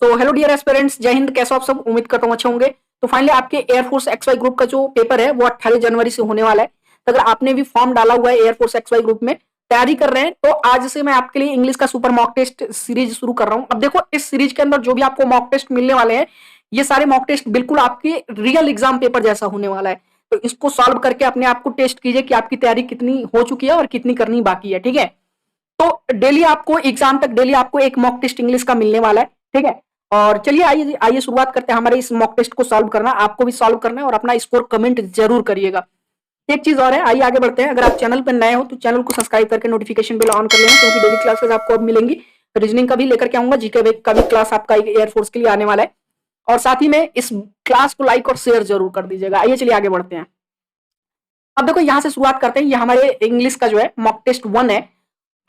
So hello dear aspirants, जय हिंद। कैसे हो आप सब? उम्मीद करता हूँ अच्छे होंगे। तो फाइनली आपके एयरफोर्स XY ग्रुप का जो पेपर है वो 28 जनवरी से होने वाला है। तो अगर आपने भी फॉर्म डाला हुआ है एयरफोर्स XY ग्रुप में, तैयारी कर रहे हैं, तो आज से मैं आपके लिए इंग्लिश का सुपर मॉक टेस्ट सीरीज शुरू कर रहा हूँ। अब देखो, इस सीरीज के अंदर जो भी आपको मॉक टेस्ट मिलने वाले हैं, ये सारे मॉक टेस्ट बिल्कुल आपके रियल एग्जाम पेपर जैसा होने वाला है। तो इसको सॉल्व करके अपने आप को टेस्ट कीजिए कि आपकी तैयारी कितनी हो चुकी है और कितनी करनी बाकी है। ठीक है, तो डेली आपको एग्जाम तक डेली आपको एक मॉक टेस्ट इंग्लिश का मिलने वाला है। ठीक है, और चलिए आइए आइए शुरुआत करते हैं हमारे इस मॉक टेस्ट को सॉल्व करना। आपको भी सॉल्व करना है और अपना स्कोर कमेंट जरूर करिएगा। एक चीज और है, आइए आगे बढ़ते हैं। अगर आप चैनल पर नए हो तो चैनल को सब्सक्राइब करके नोटिफिकेशन बेल ऑन कर लेना, क्योंकि डेली क्लासेस आपको अब मिलेंगी। रीजनिंग का भी लेकर के आऊंगा, जीके का भी क्लास आपका एयरफोर्स के लिए आने वाला है। और साथ ही में इस क्लास को लाइक और शेयर जरूर कर दीजिएगा। आइए चलिए आगे बढ़ते हैं। अब देखो, यहां से शुरुआत करते हैं। ये हमारे इंग्लिश का जो है मॉक टेस्ट 1 है।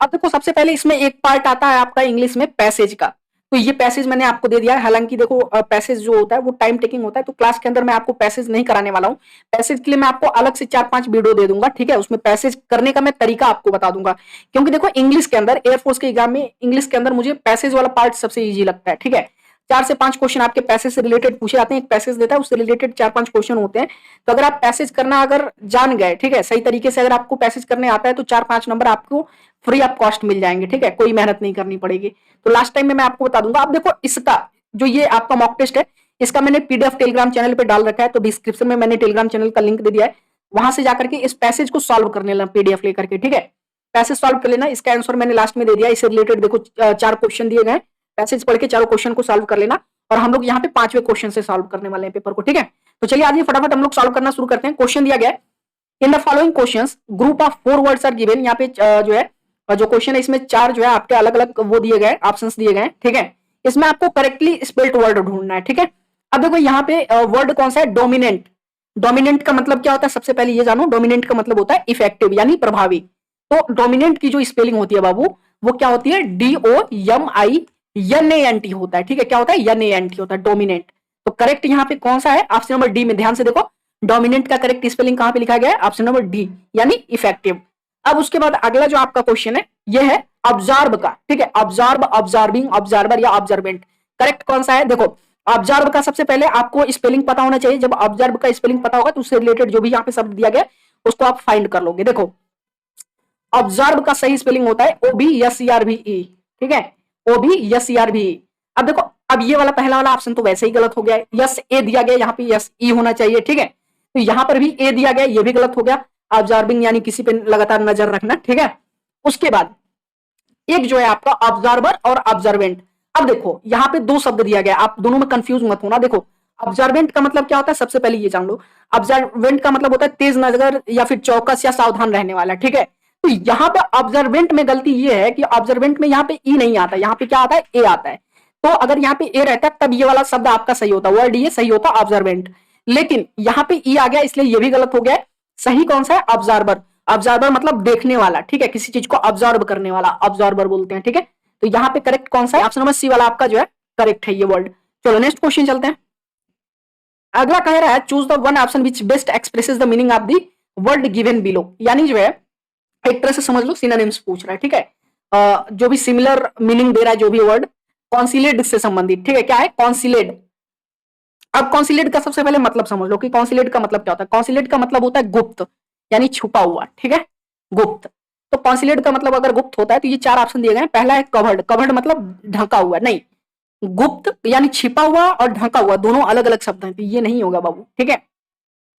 अब देखो, सबसे पहले इसमें एक पार्ट आता है आपका इंग्लिश में पैसेज का। तो ये पैसेज मैंने आपको दे दिया है। हालांकि देखो, पैसेज जो होता है वो टाइम टेकिंग होता है, तो क्लास के अंदर मैं आपको पैसेज नहीं कराने वाला हूँ। पैसेज के लिए मैं आपको अलग से 4-5 वीडियो दे दूंगा। ठीक है, उसमें पैसेज करने का मैं तरीका आपको बता दूंगा। क्योंकि देखो, इंग्लिश के अंदर एयरफोर्स के एग्जाम में इंग्लिश के अंदर मुझे पैसेज वाला पार्ट सबसे ईजी लगता है। ठीक है, 4 से 5 क्वेश्चन आपके पैसेज से रिलेटेड पूछे जाते हैं। एक पैसेज देता है, उससे रिलेटेड 4-5 क्वेश्चन होते हैं। तो अगर आप पैसेज करना अगर जान गए, ठीक है, सही तरीके से अगर आपको पैसेज करने आता है, तो 4-5 नंबर आपको फ्री ऑफ कॉस्ट मिल जाएंगे। ठीक है, कोई मेहनत नहीं करनी पड़ेगी। तो लास्ट टाइम में मैं आपको बता दूंगा। अब देखो, इसका जो ये आपका मॉक टेस्ट है, इसका मैंने पीडीएफ टेलीग्राम चैनल पे डाल रखा है। तो डिस्क्रिप्शन में मैंने टेलीग्राम चैनल का लिंक दे दिया है, वहां से जाकर के इस पैसेज को सॉल्व करने लेना पीडीएफ लेकर के। ठीक है, पैसेज सॉल्व कर लेना। इसका आंसर मैंने लास्ट में दे दिया। इससे रिलेटेड देखो 4 क्वेश्चन दिए गए, पैसेज पढ़ के चारों क्वेश्चन को सॉल्व कर लेना। और हम लोग यहाँ पे 5वें क्वेश्चन से सॉल्व करने वाले हैं पेपर को। ठीक है, तो चलिए आज फटाफट हम लोग सॉल्व करना शुरू करते हैं। क्वेश्चन दिया गया है, in the following questions group of 4 words are given. यहाँ पे जो है जो क्वेश्चन है, इसमें 4 जो है आपके अलग अलग वो दिए गए, ऑप्शंस दिए गए। ठीक है, इसमें आपको करेक्टली स्पेल्ड वर्ड ढूंढना है। ठीक है, अब देखो यहाँ पे वर्ड कौन सा है, डोमिनेंट। डोमिनेंट का मतलब क्या होता है, सबसे पहले ये जानो। डोमिनेंट का मतलब होता है इफेक्टिव, यानी प्रभावी। तो डोमिनेंट की जो स्पेलिंग होती है बाबू, वो क्या होती है, DOMINANT होता है। ठीक है, क्या होता है, NANT होता है, डोमिनेंट। तो करेक्ट यहाँ पे कौन सा है, ऑप्शन नंबर डी में। ध्यान से देखो, डोमिनेंट का करेक्ट स्पेलिंग कहां पे लिखा गया है, ऑप्शन नंबर डी, यानी इफेक्टिव। अब उसके बाद अगला जो आपका क्वेश्चन है, यह है ऑब्जर्व का। ठीक है, ऑब्जर्व, ऑब्जर्विंग, ऑब्जर्वर या ऑब्जर्वेंट। करेक्ट कौन सा है, देखो ऑब्जर्व का सबसे पहले आपको स्पेलिंग पता होना चाहिए। जब ऑब्जर्व का स्पेलिंग पता होगा तो उससे रिलेटेड जो भी यहाँ पे शब्द दिया गया उसको आप फाइंड कर लोगे। देखो, ऑब्जर्व का सही स्पेलिंग होता है OBSERVE। ठीक है, OBSERVE। अब देखो, अब ये वाला पहला वाला ऑप्शन तो वैसे ही गलत हो गया है। यस ए दिया गया, यहाँ पे SE होना चाहिए। ठीक है, तो यहाँ पर भी ए दिया गया, ये भी गलत हो गया। ऑब्जर्विंग यानी किसी पे लगातार नजर रखना। ठीक है, उसके बाद एक जो है आपका ऑब्जर्वर और ऑब्जर्वेंट। अब देखो, यहाँ पे 2 शब्द दिया गया, आप दोनों में कंफ्यूज मत होना। देखो, ऑब्जर्वेंट का मतलब क्या होता है, सबसे पहले ये जान लो। ऑब्जर्वेंट का मतलब होता है तेज नजर या फिर चौकस या सावधान रहने वाला। ठीक है, तो यहाँ पे ऑब्जर्वेंट में गलती ये है कि ऑब्जर्वेंट में यहाँ पे ई नहीं आता, यहाँ पे क्या आता है, ए आता है। तो अगर यहाँ पे ए रहता है तब ये वाला शब्द आपका सही होता, वर्ड ये सही होता ऑब्जर्वेंट। लेकिन यहाँ पे ई आ गया, इसलिए ये भी गलत हो गया। सही कौन सा है, ऑब्जर्वर। ऑब्जर्वर मतलब देखने वाला। ठीक है, किसी चीज को ऑब्जर्व करने वाला ऑब्जर्वर बोलते हैं। ठीक है, तो यहाँ पे करेक्ट कौन सा है, ऑप्शन नंबर सी वाला आपका जो है करेक्ट है ये वर्ड। चलो नेक्स्ट क्वेश्चन चलते हैं। अगला कह रहा है, choose the one option which best expresses the meaning of the word given below. यानी जो है एक तरह से समझ लो सिनोनिम्स पूछ रहा है। ठीक है, जो भी सिमिलर मीनिंग दे रहा है जो भी वर्ड कॉन्सिलेड से संबंधित। ठीक है, क्या है, कॉन्सिलेड। अब कॉन्सिलेड का सबसे पहले मतलब समझ लो कि कॉन्सिलेड का मतलब क्या होता है। कॉन्सिलेड का मतलब होता है गुप्त, यानी छुपा हुआ। ठीक है, गुप्त। तो कॉन्सिलेड का मतलब अगर गुप्त होता है तो ये 4 ऑप्शन दिए गए हैं। पहला है कवर्ड। कवर्ड मतलब ढका हुआ, नहीं। गुप्त यानी छिपा हुआ और ढका हुआ दोनों अलग अलग शब्द हैं, तो ये नहीं होगा बाबू। ठीक है,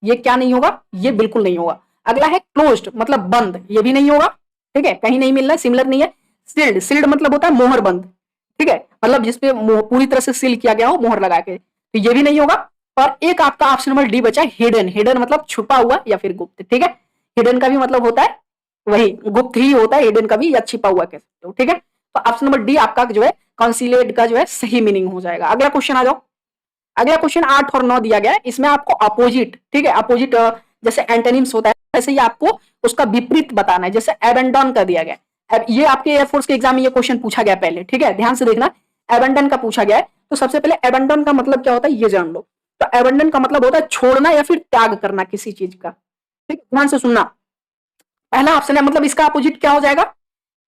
ये क्या नहीं होगा, ये बिल्कुल नहीं होगा। अगला है क्लोज्ड, मतलब बंद, ये भी नहीं होगा। ठीक है, कहीं नहीं मिल रहा है, सिमिलर नहीं है। सील्ड, सील्ड मतलब होता है मोहर बंद। ठीक है, मतलब जिसपे पूरी तरह से सील किया गया हो मोहर लगा के, तो ये भी नहीं होगा। और एक आपका ऑप्शन नंबर डी बचा, हिडन। हिडन मतलब छुपा हुआ या फिर गुप्त। ठीक है, हिडन का भी मतलब होता है वही गुप्त ही होता है, हिडन का भी, या छिपा हुआ कह सकते हो। ठीक है, तो ऑप्शन नंबर डी आपका जो है कॉन्सिलेड का जो है सही मीनिंग हो जाएगा। अगला क्वेश्चन आ जाओ। अगला क्वेश्चन 8 और 9 दिया गया है। इसमें आपको अपोजिट, ठीक है, अपोजिट जैसे एंटोनिम्स होता है वैसे ही आपको उसका विपरीत बताना है। जैसे एबेंडन का दिया गया है। अब ये आपके एयरफोर्स के एग्जाम में ये क्वेश्चन पूछा गया पहले। ठीक है, ध्यान से देखना, एबेंडन का पूछा गया है। तो सबसे पहले एबेंडन का मतलब क्या होता है ये जान लो। तो एबेंडन का मतलब होता है छोड़ना या फिर त्याग करना किसी चीज का। ठीक है, ध्यान से सुनना। पहला ऑप्शन है, मतलब इसका अपोजिट क्या हो जाएगा,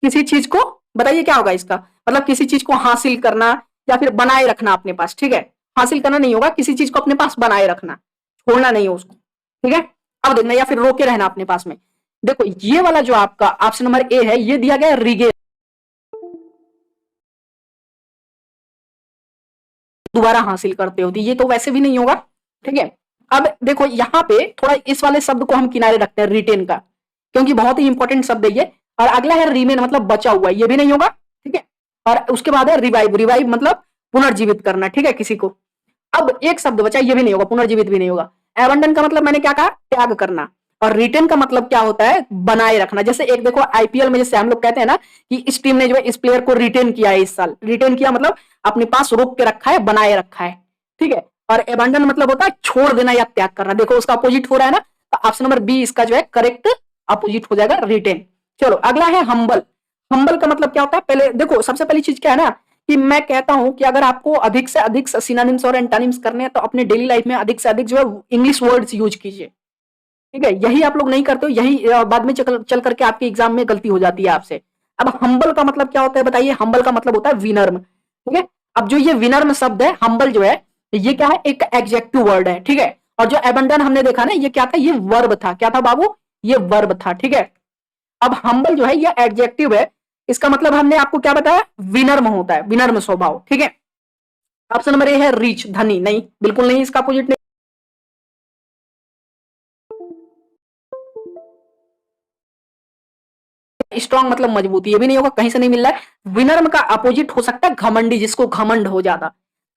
किसी चीज को, बताइए क्या होगा इसका मतलब, किसी चीज को हासिल करना या फिर बनाए रखना अपने पास, ठीक है, हासिल करना नहीं होगा, किसी चीज को अपने पास बनाए रखना, छोड़ना नहीं है उसको, ठीक है। अब देखना, या फिर रोके रहना अपने पास में। देखो ये वाला जो आपका ऑप्शन नंबर ए है, ये दिया गया रिगेन, दोबारा हासिल करते हो, ये तो वैसे भी नहीं होगा, ठीक है। अब देखो यहाँ पे थोड़ा इस वाले शब्द को हम किनारे रखते हैं, रिटेन का, क्योंकि बहुत ही इंपॉर्टेंट शब्द है ये। और अगला है रिमेन, मतलब बचा हुआ, ये भी नहीं होगा, ठीक है। और उसके बाद है रिवाइव, रिवाइव मतलब पुनर्जीवित करना, ठीक है, किसी को। अब एक शब्द बचा, ये भी नहीं होगा, पुनर्जीवित भी नहीं होगा। एबंडन का मतलब मैंने क्या कहा, त्याग करना। और रिटेन का मतलब क्या होता है, बनाए रखना। जैसे एक देखो आईपीएल में जैसे हम लोग कहते हैं ना कि इस टीम ने जो है इस प्लेयर को रिटेन किया है इस साल, रिटेन किया मतलब अपने पास रोक के रखा है, बनाए रखा है, ठीक है। और एबंडन मतलब होता है छोड़ देना या त्याग करना। देखो उसका अपोजिट हो रहा है ना, तो ऑप्शन नंबर बी इसका जो है करेक्ट अपोजिट हो जाएगा, रिटेन। चलो अगला है हम्बल। हम्बल का मतलब क्या होता है, पहले देखो सबसे पहली चीज क्या है ना, कि मैं कहता हूं कि अगर आपको अधिक से अधिक सिनोनिम्स और एंटोनिम्स करने हैं तो अपने डेली लाइफ में अधिक से अधिक जो है इंग्लिश वर्ड्स यूज कीजिए, ठीक है। यही आप लोग नहीं करते हो, यही बाद में चल करके आपके एग्जाम में गलती हो जाती है आपसे। अब हम्बल का मतलब क्या होता है बताइए, हम्बल का मतलब होता है विनर्म, ठीक है। अब जो ये विनर्म शब्द है, हम्बल जो है, ये क्या है, एक एडजेक्टिव वर्ड है, ठीक है। और जो एबंडन हमने देखा ना, ये क्या था, ये वर्ब था, क्या था बाबू, ये वर्ब था, ठीक है। अब हम्बल जो है ये एडजेक्टिव है, इसका मतलब हमने आपको क्या बताया, विनर्म होता है, विनर्म स्वभाव, ठीक है। ऑप्शन नंबर ए है रिच, धनी, नहीं, बिल्कुल नहीं, इसका अपोजिट नहीं। स्ट्रॉन्ग मतलब मजबूती, ये भी नहीं होगा, कहीं से नहीं मिल रहा है। विनर्म का अपोजिट हो सकता है घमंडी, जिसको घमंड हो ज्यादा,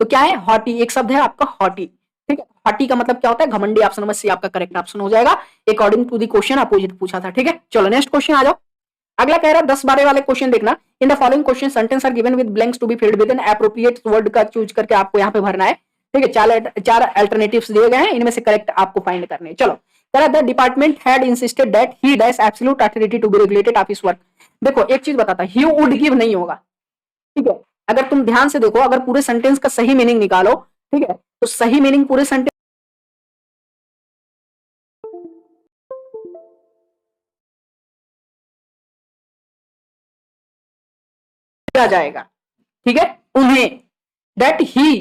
तो क्या है, हॉटी, एक शब्द है आपका हॉटी, ठीक है। हॉटी का मतलब क्या होता है, घमंडी। ऑप्शन नंबर सी आपका करेक्ट ऑप्शन हो जाएगा, according to the question opposite पूछा था, ठीक है। चलो नेक्स्ट क्वेश्चन आ जाओ। अगला कह रहा है 10-12 वाले क्वेश्चन देखना। In the following question sentence are given with blanks to be filled with an appropriate word का चूज करके आपको यहाँ पे भरना है, ठीक है। चार अल्टरनेटिव्स दिए गए हैं, इनमें से करेक्ट आपको फाइंड करने हैं। चलो कह रहा है the department had insisted that he dash absolute authority to be regulated office work. देखो एक चीज बताता, ही वुड गिव नहीं होगा, ठीक है। अगर तुम ध्यान से देखो, अगर पूरे सेंटेंस का सही मीनिंग निकालो, ठीक है, तो सही मीनिंग पूरे सेंटेंस आ जाएगा, ठीक है। उन्हें, that he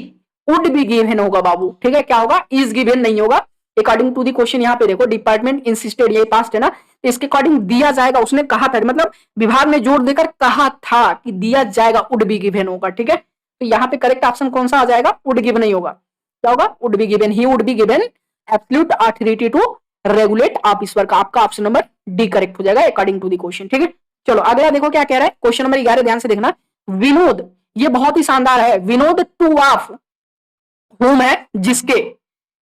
would be given होगा बाबू, ठीक है। क्या होगा, इज गिवन नहीं होगा। अकॉर्डिंग टू दी क्वेश्चन यहाँ पे देखो, डिपार्टमेंट इंसिस्टेड, ये पास्ट है ना, तो इसके अकॉर्डिंग दिया जाएगा, उसने कहा था, मतलब विभाग ने जोर देकर कहा था कि दिया जाएगा, वुड बी गिवन होगा, ठीक है। तो यहाँ पे करेक्ट ऑप्शन कौन सा आ जाएगा, वुड गिवन नहीं होगा, क्या होगा, would be given, he would be given absolute authority to regulate office work. आपका ऑप्शन नंबर डी करेक्ट हो जाएगा अकॉर्डिंग टू दी क्वेश्चन, ठीक है। चलो अगला देखो क्या कह रहा है, क्वेश्चन नंबर 11 ध्यान से देखना। विनोद, ये बहुत ही शानदार है, विनोद टू ऑफ होम है, जिसके,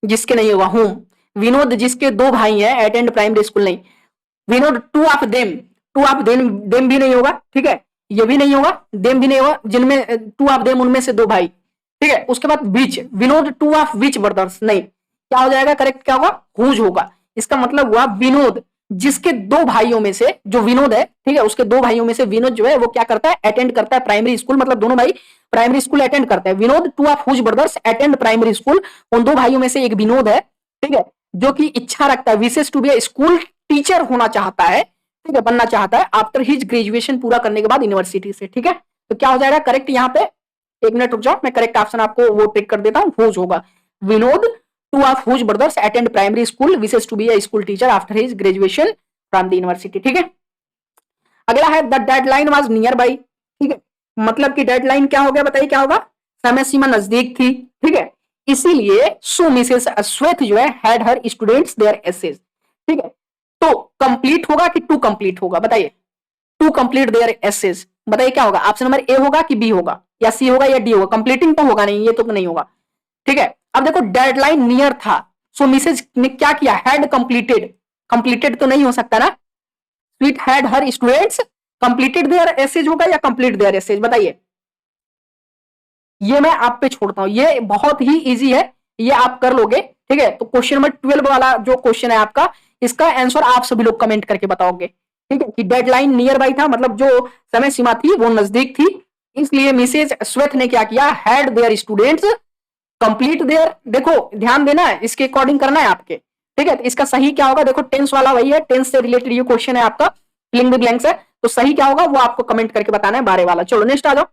जिसके नहीं होगा, होम, विनोद जिसके दो भाई हैं, अटेंड प्राइमरी स्कूल नहीं, Vinod two of them, two of them, them भी नहीं होगा, ठीक है, ये भी नहीं होगा, देम भी नहीं होगा, जिनमें टू ऑफ देम उनमें से दो भाई, ठीक है। उसके बाद which, Vinod two of which brothers, नहीं, क्या हो जाएगा करेक्ट, क्या होगा, हुज होगा। इसका मतलब हुआ विनोद जिसके दो भाइयों में से, जो विनोद है, ठीक है, उसके दो भाइयों में से विनोद जो है वो क्या करता है, अटेंड करता है प्राइमरी स्कूल, मतलब दोनों भाई प्राइमरी स्कूल अटेंड करते हैं। Vinod two of whose brothers attend primary school, उन दो भाइयों में से एक विनोद है, ठीक है, जो कि इच्छा रखता है, Vishesh to be school teacher होना चाहता है, ठीक है, बनना चाहता है आफ्टर हिज ग्रेजुएशन, पूरा करने के बाद यूनिवर्सिटी से, ठीक है। तो क्या हो जाएगा करेक्ट यहाँ पे, एक मिनट रुक जाओ, मैं करेक्ट ऑप्शन आपको वो टिक कर देता हूँ, हुज होगा। Vinod two of whose brothers attend primary school, Vishesh to be a school teacher after his graduation from the university, ठीक है। अगला है the deadline was near by, ठीक है, मतलब कि डेडलाइन क्या हो गया बताइए, क्या होगा, समय सीमा नजदीक थी, ठीक है, इसीलिए सो मिसेस श्वेत जो है had her students their essays, ठीक है। तो कंप्लीट होगा कि टू कंप्लीट होगा बताइए, टू कंप्लीट देयर एसेज, बताइए क्या होगा, ऑप्शन नंबर ए होगा कि बी होगा, या सी होगा या डी होगा, कंप्लीटिंग तो होगा नहीं, ये तो नहीं होगा, ठीक है। अब देखो डेडलाइन नियर था, सो मिसेज ने क्या किया, हैड कंप्लीटेड, कंप्लीटेड तो नहीं हो सकता ना, sweet had her students completed their essays होगा या कंप्लीट देयर एसेज, बताइए। ये मैं आप पे छोड़ता हूं, ये बहुत ही इजी है, ये आप कर लोगे, ठीक है। तो क्वेश्चन नंबर 12 वाला जो क्वेश्चन है आपका, इसका आंसर आप सभी लोग कमेंट करके बताओगे, ठीक है, कि डेडलाइन नियर बाई था, मतलब जो समय सीमा थी वो नजदीक थी, इसलिए मिसेज स्वेथ ने क्या किया, had there students complete their, देखो ध्यान देना है, इसके अकॉर्डिंग करना है आपके, ठीक है। तो इसका सही क्या होगा, देखो टेंस वाला वही है, टेंस से रिलेटेड ये क्वेश्चन है आपका, फिलिंग द ब्लैंक्स है, तो सही क्या होगा वो आपको कमेंट करके बताना है, 12 वाला। चलो नेक्स्ट आ जाओ।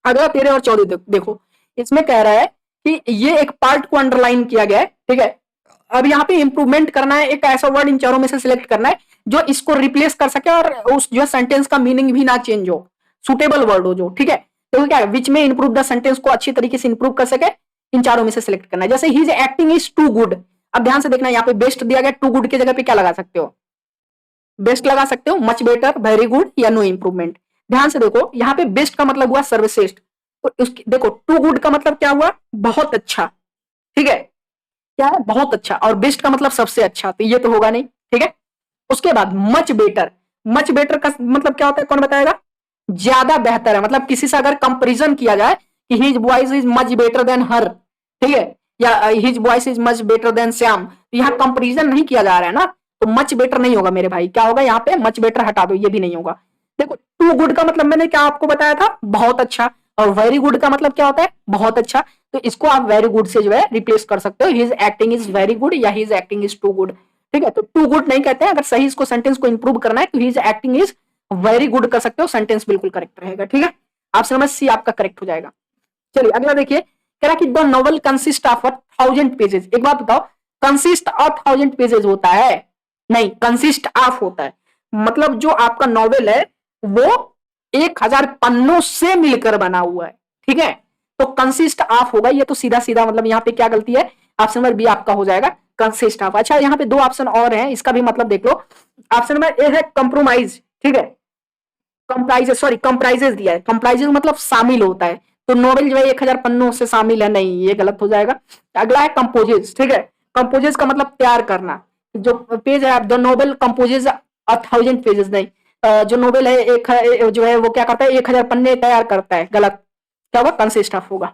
अगला 13 और 14 देखो, इसमें कह रहा है कि ये एक पार्ट को अंडरलाइन किया गया है, ठीक है। अब यहाँ पे इंप्रूवमेंट करना है, एक ऐसा वर्ड इन चारों में से सिलेक्ट करना है जो इसको रिप्लेस कर सके और उस जो सेंटेंस का मीनिंग भी ना चेंज हो, सुटेबल वर्ड हो जो, ठीक है। तो क्या है, विच में इंप्रूव द सेंटेंस को अच्छी तरीके से इंप्रूव कर सके, इन चारों में से सिलेक्ट करना है। जैसे his acting is too good, अब ध्यान से देखना, यहाँ पे बेस्ट दिया गया, टू गुड की जगह पे क्या लगा सकते हो, बेस्ट लगा सकते हो, मच बेटर, वेरी गुड या नो इंप्रूवमेंट। ध्यान से देखो, यहाँ पे बेस्ट का मतलब हुआ सर्वश्रेष्ठ, तो उसकी देखो टू गुड का मतलब क्या हुआ, बहुत अच्छा, ठीक है, क्या है, बहुत अच्छा, और बेस्ट का मतलब सबसे अच्छा, तो ये तो होगा नहीं, ठीक है। उसके बाद मच बेटर, मच बेटर का मतलब क्या होता है, कौन बताएगा, ज्यादा बेहतर है, मतलब किसी से अगर कंपेरिजन किया जाए कि his voice is much better than her, ठीक है, या his voice is much better than Shyam, तो यहाँ कंपेरिजन नहीं किया जा रहा है ना, तो मच बेटर नहीं होगा मेरे भाई, क्या होगा यहाँ पे, मच बेटर हटा दो, ये भी नहीं होगा। देखो टू गुड का मतलब मैंने क्या आपको बताया था, बहुत अच्छा, और वेरी गुड का मतलब क्या होता है, बहुत अच्छा, तो इसको आप वेरी गुड से जो है रिप्लेस कर सकते हो, his acting is very good या his acting is too good, ठीक है। तो टू गुड नहीं कहते हैं, अगर सही इसको सेंटेंस को इंप्रूव करना है तो his acting is very good कर सकते हो, सेंटेंस बिल्कुल करेक्ट रहेगा, ठीक है। ऑप्शन नंबर सी आपका करेक्ट हो जाएगा। चलिए अगला देखिए, कह रहा कि the novel consist of 1000 pages, एक बात बताओ, कंसिस्ट ऑफ 1000 पेजेस होता है, नहीं, कंसिस्ट ऑफ होता है, मतलब जो आपका नॉवेल है वो 1000 पन्नों से मिलकर बना हुआ है, ठीक है, तो कंसिस्ट ऑफ होगा, ये तो सीधा सीधा मतलब यहाँ पे क्या गलती है, ऑप्शन नंबर बी आपका हो जाएगा कंसिस्ट ऑफ। अच्छा यहाँ पे दो ऑप्शन और हैं, इसका भी मतलब देख लो, ऑप्शन नंबर ए है कंप्रोमाइज, ठीक है, कंप्राइजेस, सॉरी कंप्राइजेस दिया है, कंप्राइजेस मतलब शामिल होता है, तो नोवेल जो है 1000 पन्नों से शामिल है, नहीं, ये गलत हो जाएगा। अगला है कंपोजेस, ठीक है, कंपोजेस का मतलब तैयार करना, जो पेज है द नोवेल कंपोजेस 1000 पेजेस, नहीं, जो नोवेल है एक जो है वो क्या करता है, 1000 पन्ने तैयार करता है, गलत, क्या होगा, कंसिस्ट ऑफ होगा।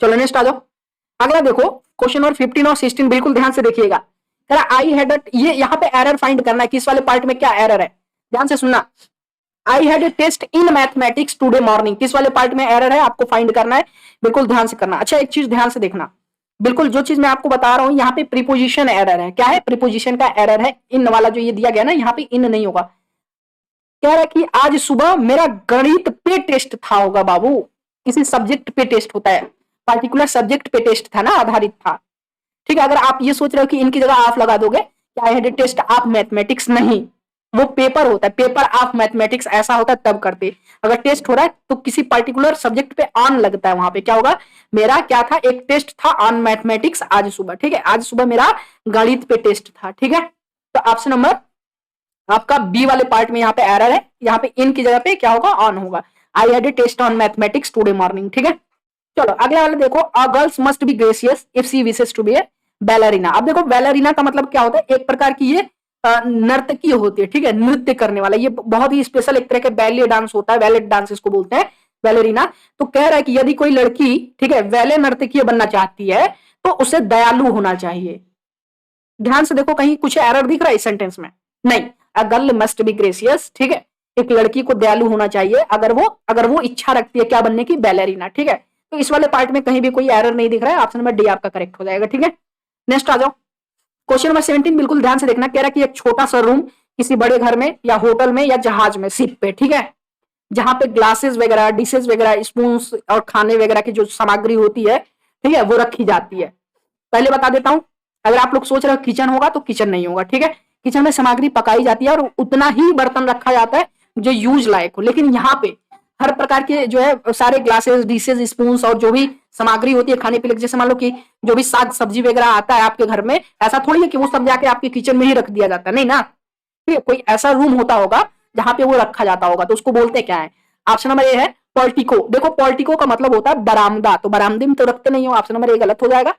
चलो नेक्स्ट आ जाओ, अगला देखो, क्वेश्चन नंबर 15 और 16 बिल्कुल ध्यान से देखिएगा, आई हैड, ये यहाँ पे एरर फाइंड करना है कि इस वाले पार्ट में क्या एरर है, ध्यान से सुनना। I had a test in mathematics today morning, किस वाले पार्ट में एरर है आपको फाइंड करना है, बिल्कुल ध्यान से करना। अच्छा एक चीज ध्यान से देखना, बिल्कुल जो चीज मैं आपको बता रहा हूं, यहाँ पे प्रीपोजिशन एरर है, क्या है, प्रीपोजिशन का एरर है, इन वाला जो ये दिया गया ना, यहाँ पे इन नहीं होगा। कह रहा है कि आज सुबह मेरा गणित पे टेस्ट था, होगा बाबू, किसी सब्जेक्ट पे टेस्ट होता है, पार्टिकुलर सब्जेक्ट पे टेस्ट था ना, आधारित था, ठीक है। अगर आप ये सोच रहे हो कि इनकी जगह आप लगा दोगे, I had a test of mathematics, नहीं, वो पेपर होता है, पेपर ऑफ मैथमेटिक्स ऐसा होता है तब करते। अगर टेस्ट हो रहा है तो किसी पर्टिकुलर सब्जेक्ट पे ऑन लगता है, वहां पे क्या होगा, मेरा क्या था, एक टेस्ट था ऑन मैथमेटिक्स आज सुबह, ठीक है, आज सुबह मेरा गणित पे टेस्ट था, ठीक है। तो ऑप्शन नंबर आपका बी वाले पार्ट में यहाँ पे एरर है, यहाँ पे इन की जगह पे क्या होगा, ऑन होगा, I had a test on mathematics today morning, ठीक है। चलो अगले वाले देखो, a girls must be gracious if she wishes to be a ballerina. अब देखो बैलरीना का मतलब क्या होता है, एक प्रकार की ये नर्तकी होती है, ठीक है, नृत्य करने वाला, ये बहुत ही स्पेशल एक तरह के बैले डांस होता है, बैले डांस इसको बोलते हैं, बैलरीना। तो कह रहा है कि यदि कोई लड़की, ठीक है, बैले नर्तकी बनना चाहती है तो उसे दयालु होना चाहिए। ध्यान से देखो, कहीं कुछ एरर दिख रहा है इस सेंटेंस में, नहीं, a girl must be gracious, ठीक है, एक लड़की को दयालु होना चाहिए अगर वो इच्छा रखती है क्या बनने की, बैलरीना, ठीक है। तो इस वाले पार्ट में कहीं भी कोई एरर नहीं दिख रहा है, ऑप्शन नंबर डी आपका करेक्ट हो जाएगा, ठीक है। नेक्स्ट आ जाओ, क्वेश्चन नंबर 17 बिल्कुल ध्यान से देखना, कह रहा है कि एक छोटा सा रूम किसी बड़े घर में या होटल में या जहाज में, शिप पे, ठीक है, जहां पे ग्लासेस वगैरह, डिशेस वगैरह, स्पून और खाने वगैरह की जो सामग्री होती है, ठीक है, वो रखी जाती है। पहले बता देता हूं, अगर आप लोग सोच रहे हो किचन होगा तो किचन नहीं होगा, ठीक है, किचन में सामग्री पकाई जाती है और उतना ही बर्तन रखा जाता है जो यूज लायक हो, लेकिन यहाँ पे हर प्रकार के जो है सारे ग्लासेस, डिशेस, स्पून और जो भी सामग्री होती है खाने पीने, जैसे मान लो कि जो भी साग सब्जी वगैरह आता है आपके घर में, ऐसा थोड़ी है कि वो सब जाके आपके किचन में ही रख दिया जाता है, नहीं ना, ठीक है, कोई ऐसा रूम होता होगा जहां पे वो रखा जाता होगा, तो उसको बोलते क्या है। ऑप्शन नंबर ए है पोर्टिको, देखो पोर्टिको का मतलब होता है बरामदा, तो बरामदे में तो रखते नहीं हो, ऑप्शन नंबर ए गलत हो जाएगा।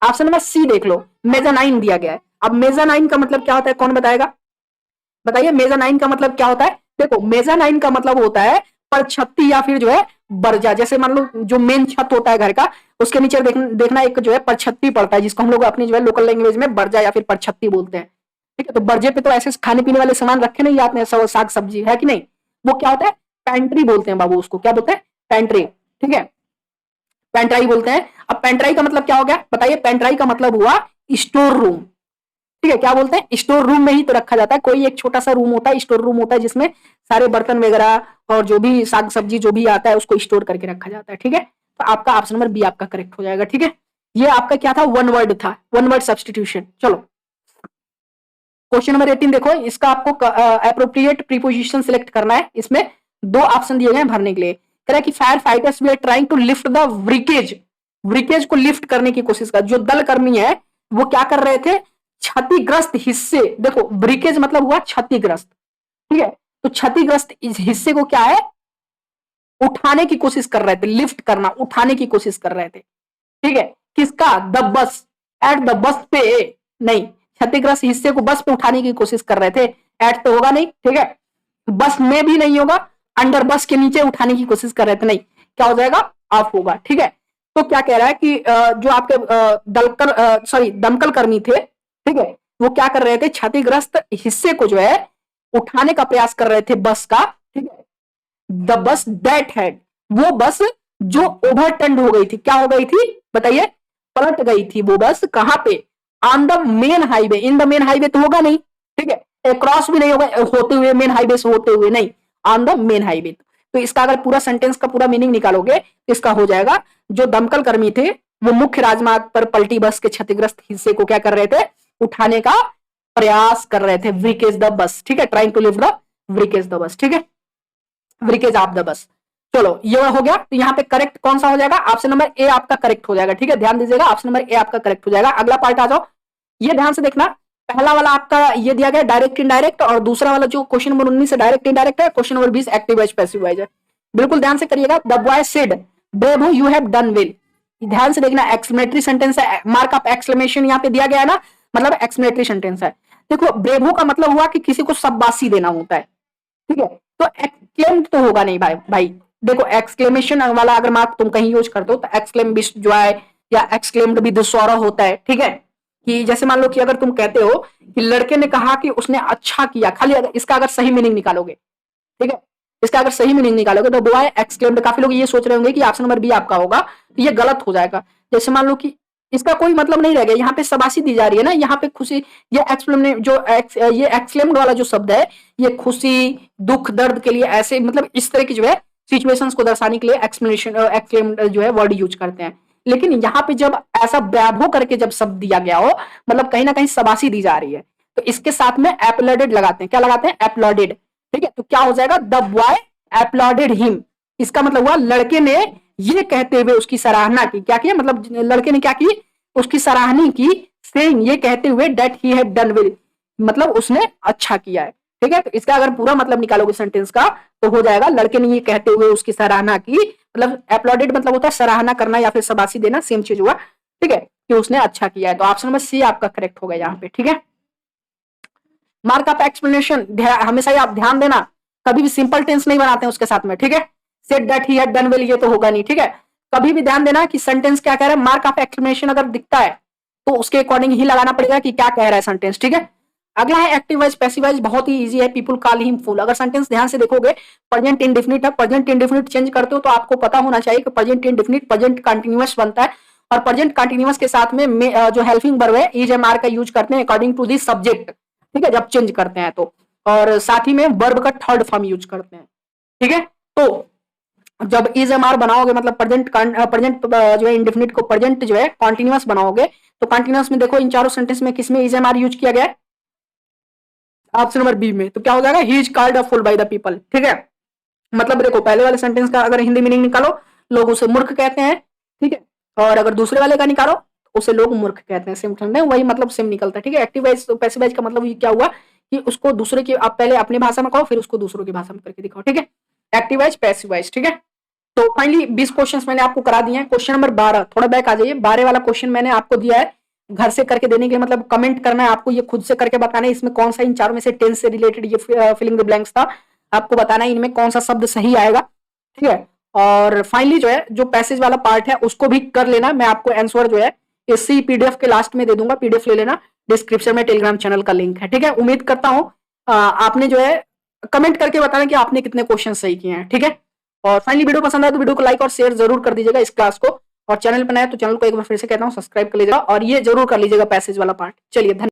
ऑप्शन नंबर सी देख लो, मेजानाइन दिया गया है, अब मेजानाइन का मतलब क्या होता है, कौन बताएगा, बताइए, मेजानाइन का मतलब क्या होता है। देखो मेजानाइन का मतलब होता है परछत्ती या फिर जो है बर्जा, जैसे मान लो जो मेन छत होता है घर का, उसके नीचे देखना एक जो है परछत्ती पड़ता है, जिसको हम लोग अपनी जो है लोकल लैंग्वेज में बर्जा या फिर परछत्ती बोलते हैं, ठीक है। तो बर्जे पे तो ऐसे खाने पीने वाले सामान रखे नहीं जाते हैं, साग सब्जी है कि नहीं, वो क्या होता है, पैंट्री बोलते हैं बाबू, उसको क्या बोलते हैं, पैंट्री, ठीक है, पेंट्राई बोलते हैं। अब पेंट्राई का मतलब क्या हो गया बताइए, पेंट्राई का मतलब हुआ स्टोर रूम, ठीक है, क्या बोलते हैं, स्टोर रूम में ही तो रखा जाता है। कोई एक छोटा सा रूम होता है, स्टोर रूम होता है, जिसमें सारे बर्तन वगैरह और जो भी साग सब्जी जो भी आता है उसको स्टोर करके रखा जाता है। ठीक है, तो आपका ऑप्शन नंबर बी आपका करेक्ट हो जाएगा। ठीक है, ये आपका क्या था, वन वर्ड था, वन वर्ड सब्सटीट्यूशन। चलो क्वेश्चन नंबर 18 देखो, इसका आपको अप्रोप्रिएट प्रीपोजिशन सिलेक्ट करना है। इसमें दो ऑप्शन दिए गए भरने के लिए। कह रहा है कि fire fighters were trying to lift the wreckage, wreckage को लिफ्ट करने की कोशिश कर, जो दल कर्मी है वो क्या कर रहे थे, क्षतिग्रस्त हिस्से, देखो ब्रिकेज मतलब हुआ क्षतिग्रस्त। ठीक है, तो क्षतिग्रस्त इस हिस्से को क्या है, उठाने की कोशिश कर रहे थे, लिफ्ट करना, उठाने की कोशिश कर रहे थे। ठीक है, किसका, the bus, at the bus पे, नहीं, क्षतिग्रस्त हिस्से को बस पे उठाने की कोशिश कर रहे थे। एट तो होगा नहीं, ठीक है, बस में भी नहीं होगा, अंडर बस के नीचे उठाने की कोशिश कर रहे थे, नहीं, क्या हो जाएगा, ऑफ होगा। ठीक है, तो क्या कह रहा है कि जो आपके दमकल कर्मी थे, ठीक है, वो क्या कर रहे थे, क्षतिग्रस्त हिस्से को जो है उठाने का प्रयास कर रहे थे बस का। ठीक है, द बस दैट हैड, वो बस जो ओवरटर्न हो गई थी, क्या हो गई थी बताइए, पलट गई थी वो बस, कहां पे, on the main highway, in the main highway तो होगा नहीं, ठीक है, क्रॉस भी नहीं होगा, होते हुए मेन हाईवे से होते हुए नहीं, ऑन द मेन हाईवे। तो इसका अगर पूरा सेंटेंस का पूरा मीनिंग निकालोगे तो इसका हो जाएगा, जो दमकल कर्मी थे वो मुख्य राजमार्ग पर पलटी बस के क्षतिग्रस्त हिस्से को क्या कर रहे थे, उठाने का प्रयास कर रहे थे, व्रिकेज द बस। ठीक है, trying to lift the wreckage the bus. ठीक है, व्रिकेज ऑफ द बस। चलो ये हो गया, तो यहाँ पे करेक्ट कौन सा हो जाएगा, ऑप्शन नंबर ए आपका करेक्ट हो जाएगा। ठीक है, ध्यान दीजिएगा, ऑप्शन नंबर ए आपका करेक्ट हो जाएगा। अगला पार्ट आ जाओ, ये ध्यान से देखना, पहला वाला आपका ये दिया गया डायरेक्ट इनडायरेक्ट, और दूसरा वाला जो क्वेश्चन नंबर 19 से डायरेक्ट इनडायरेक्ट है, question number 20 active wise passive wise है। बिल्कुल ध्यान से करिएगा। The boy said bravo you have done well, ध्यान से देखना, एक्सक्लेमेटरी सेंटेंस है, मार्क ऑफ एक्सक्लेमेशन यहाँ पे दिया गया है ना, मतलब एक्सक्लेमेटरी सेंटेंस है। देखो ब्रेवो का मतलब हुआ कि किसी को शाबाशी देना होता है। ठीक है, तो एक्सक्लेम तो होगा नहीं भाई, देखो एक्सक्लेमेशन वाला अगर मार्क तुम कहीं यूज करते हो तो एक्सक्लेम विद जॉय या एक्सक्लेम्ड विद सॉरो होता है। ठीक है, कि जैसे मान लो कि अगर तुम कहते हो कि लड़के ने कहा कि उसने अच्छा किया, खाली इसका अगर सही मीनिंग निकालोगे, ठीक है, इसका अगर सही मीनिंग निकालोगे तो बॉय एक्सक्लेम्ड, काफी लोग ये सोच रहे होंगे कि ऑप्शन नंबर बी आपका होगा, तो ये गलत हो जाएगा। जैसे मान लो कि इसका कोई मतलब नहीं रह गया, यहाँ पे शाबाशी दी जा रही है ना, यहाँ पे खुशी, ये ये एक्सक्लेम्ड वाला जो शब्द है, ये खुशी, दुख, दर्द के लिए, ऐसे मतलब इस तरह की जो है सिचुएशंस को दर्शाने के लिए एक्सक्लेम्ड जो है वर्ड यूज करते हैं। लेकिन यहाँ पे जब ऐसा ब्रावो करके जब शब्द दिया गया हो, मतलब कहीं ना कहीं शाबाशी दी जा रही है, तो इसके साथ में एप्लॉडेड लगाते हैं। क्या लगाते हैं, एप्लॉडेड। ठीक है, तो क्या हो जाएगा, द बॉय एप्लॉडेड हिम, इसका मतलब हुआ लड़के ने ये कहते हुए उसकी सराहना की, क्या किया, मतलब लड़के ने क्या की, उसकी सराहना की, सेइंग, ये कहते हुए that he had done well, मतलब उसने अच्छा किया है। ठीक है, तो इसका अगर पूरा मतलब निकालोगे सेंटेंस का तो हो जाएगा, लड़के ने ये कहते हुए उसकी सराहना की, मतलब एप्लॉडेड मतलब होता है सराहना करना या फिर शाबाशी देना, सेम चीज हुआ। ठीक है, कि उसने अच्छा किया है, तो ऑप्शन नंबर सी आपका करेक्ट होगा यहाँ पे। ठीक है, मार्क ऑफ एक्सप्लेनेशन हमेशा ही आप ध्यान देना, कभी भी सिंपल टेंस नहीं बनाते हैं उसके साथ में। ठीक है, said that he had done well, ये तो होगा नहीं। ठीक है, कभी भी ध्यान देना कि सेंटेंस क्या कह रहा है, मार्क ऑफ एक्सप्लेनेशन अगर दिखता है तो उसके अकॉर्डिंग ही लगाना पड़ेगा कि क्या कह रहा है सेंटेंस। ठीक है, अगला है एक्टिव वाइज पैसिव वाइज, बहुत ही इजी है, पीपल कॉल हिम फूल। अगर सेंटेंस ध्यान से देखोगे, प्रेजेंट इंडेफिनिट है, प्रेजेंट इंडेफिनिट चेंज करते हो तो आपको पता होना चाहिए कि प्रेजेंट इंडेफिनिट प्रेजेंट कंटीन्यूअस बनता है, और प्रेजेंट कंटीन्यूअस के साथ में जो हेल्पिंग वर्ब है इज एम आर का यूज करते हैं अकॉर्डिंग टू दी सब्जेक्ट। ठीक है, जब चेंज करते हैं तो, और साथ ही में वर्ब का थर्ड फॉर्म यूज करते हैं। ठीक है, तो जब इज एम आर बनाओगे, मतलब प्रेजेंट जो है इंडेफिनिट को प्रेजेंट जो है कॉन्टिन्यूअस बनाओगे, तो कॉन्टिन्यूअस में देखो इन चारों सेंटेंस में किसमें इज एम आर यूज किया गया है, ऑप्शन नंबर बी में। तो क्या हो जाएगा, he is called a fool by the people. ठीक है, मतलब देखो पहले वाले सेंटेंस का अगर हिंदी मीनिंग निकालो, लोग उसे मूर्ख कहते हैं। ठीक है, और अगर दूसरे वाले का निकालो तो उसे लोग मूर्ख कहते हैं, सेम ठंडे वही मतलब सेम निकलता है। ठीक है, एक्टिव वाइज पैसिव वाइज का मतलब ये क्या हुआ कि उसको दूसरे की, आप पहले अपनी भाषा में कहो फिर उसको दूसरों की भाषा में करके दिखाओ। ठीक है, एक्टिव वाइज पैसिव वाइज। ठीक है, तो फाइनली 20 क्वेश्चंस मैंने आपको करा दिए हैं। क्वेश्चन नंबर 12, थोड़ा बैक आ जाइए, 12 वाला क्वेश्चन मैंने आपको दिया है घर से करके देने के लिए, मतलब कमेंट करना है आपको, ये खुद से करके बताना है इसमें कौन सा इन चारों में से टेंस से रिलेटेड ये फिलिंग द ब्लैंक्स था, आपको बताना है इनमें कौन सा शब्द सही आएगा। ठीक है, और फाइनली जो है जो पैसेज वाला पार्ट है उसको भी कर लेना, मैं आपको आंसर जो है इसी पीडीएफ के लास्ट में दे दूंगा, पीडीएफ ले लेना, डिस्क्रिप्शन में टेलीग्राम चैनल का लिंक है। ठीक है, उम्मीद करता हूं आपने जो है कमेंट करके बताना कि आपने कितने क्वेश्चन सही किए हैं। ठीक है, और फाइनली वीडियो पसंद आए तो वीडियो को लाइक और शेयर जरूर कर दीजिएगा इस क्लास को, और चैनल पर नया तो चैनल को एक बार फिर से कहता हूं सब्सक्राइब कर लीजिएगा, और ये जरूर कर लीजिएगा पैसेज वाला पार्ट। चलिए धन्यवाद।